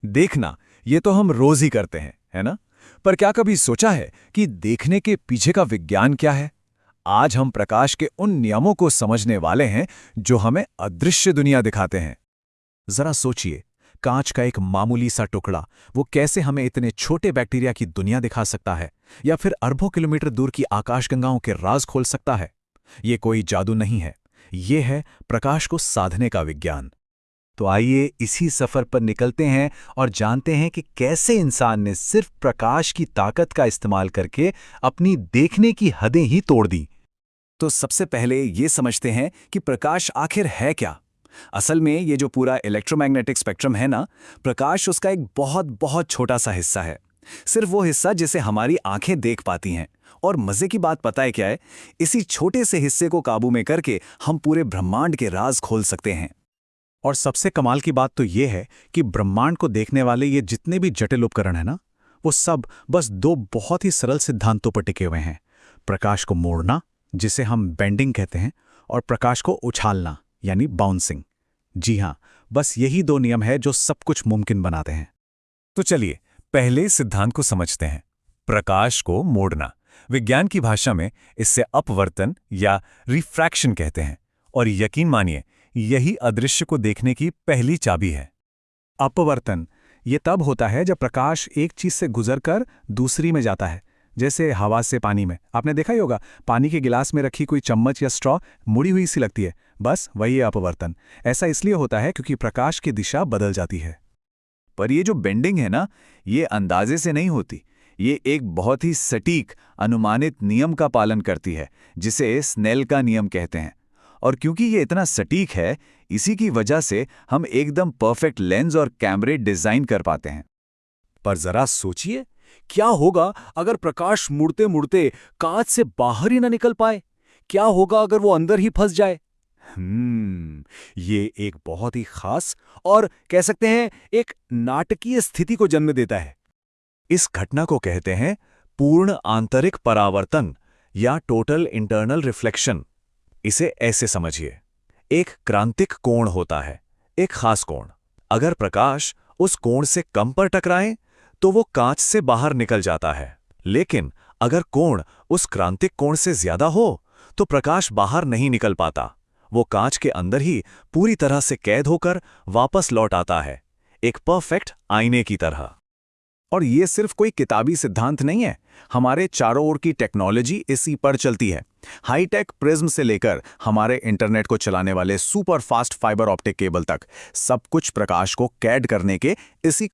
देखना, ये तो हम रोज ही करते हैं, है ना? पर क्या कभी सोचा है कि देखने के पीछे का विज्ञान क्या है? आज हम प्रकाश के उन नियमों को समझने वाले हैं जो हमें अदृश्य दुनिया दिखाते हैं। जरा सोचिए, कांच का एक मामूली सा टुकड़ा वो कैसे हमें इतने छोटे बैक्टीरिया की दुनिया दिखा सकता है, या फिर अरबों किलोमीटर दूर की आकाशगंगाओं के राज खोल सकता है। ये कोई जादू नहीं है, ये है प्रकाश को साधने का विज्ञान। तो आइए इसी सफर पर निकलते हैं और जानते हैं कि कैसे इंसान ने सिर्फ प्रकाश की ताकत का इस्तेमाल करके अपनी देखने की हदें ही तोड़ दी। तो सबसे पहले ये समझते हैं कि प्रकाश आखिर है क्या। असल में ये जो पूरा इलेक्ट्रोमैग्नेटिक स्पेक्ट्रम है ना, प्रकाश उसका एक बहुत बहुत छोटा सा हिस्सा है। सिर्फ वो हिस्सा जिसे हमारी आंखें देख पाती हैं। और मजे की बात पता है क्या है? इसी छोटे से हिस्से को काबू में करके हम पूरे ब्रह्मांड के राज खोल सकते हैं। और सबसे कमाल की बात तो ये है कि ब्रह्मांड को देखने वाले ये जितने भी जटिल उपकरण हैं ना, वो सब बस दो बहुत ही सरल सिद्धांतों पर टिके हुए हैं। प्रकाश को मोड़ना, जिसे हम बेंडिंग कहते हैं, और प्रकाश को उछालना, यानी बाउंसिंग। जी हाँ, बस यही दो नियम है जो सब कुछ मुमकिन बनाते हैं। तो चलिए पहले सिद्धांत को समझते हैं। प्रकाश को मोड़ना, विज्ञान की भाषा में इससे अपवर्तन या रिफ्रैक्शन कहते हैं। और यकीन मानिए, यही अदृश्य को देखने की पहली चाबी है। अपवर्तन ये तब होता है जब प्रकाश एक चीज से गुजरकर दूसरी में जाता है, जैसे हवा से पानी में। आपने देखा ही होगा, पानी के गिलास में रखी कोई चम्मच या स्ट्रॉ मुड़ी हुई सी लगती है, बस वही है अपवर्तन। ऐसा इसलिए होता है क्योंकि प्रकाश की दिशा बदल जाती है। पर ये जो बेंडिंग है ना, ये अंदाजे से नहीं होती। ये एक बहुत ही सटीक अनुमानित नियम का पालन करती है, जिसे स्नेल का नियम कहते हैं। और क्योंकि ये इतना सटीक है, इसी की वजह से हम एकदम परफेक्ट लेंस और कैमरे डिजाइन कर पाते हैं। पर जरा सोचिए, क्या होगा अगर प्रकाश मुड़ते मुड़ते कांच से बाहर ही ना निकल पाए? क्या होगा अगर वो अंदर ही फंस जाए? ये एक बहुत ही खास और कह सकते हैं एक नाटकीय स्थिति को जन्म देता है। इस घटना को कहते हैं पूर्ण आंतरिक परावर्तन या टोटल इंटरनल रिफ्लेक्शन। इसे ऐसे समझिए, एक क्रांतिक कोण होता है, एक खास कोण। अगर प्रकाश उस कोण से कम पर टकराए तो वो कांच से बाहर निकल जाता है। लेकिन अगर कोण उस क्रांतिक कोण से ज्यादा हो तो प्रकाश बाहर नहीं निकल पाता। वो कांच के अंदर ही पूरी तरह से कैद होकर वापस लौट आता है, एक परफेक्ट आईने की तरह। और ये सिर्फ कोई किताबी सिद्धांत नहीं है, हमारे चारों ओर की टेक्नोलॉजी इसी पर चलती है। हाईटेक प्रिज्म से लेकर हमारे इंटरनेट को चलाने वाले super fast fibre optic cable तक, सब कुछ प्रकाश को कैद करने के इसी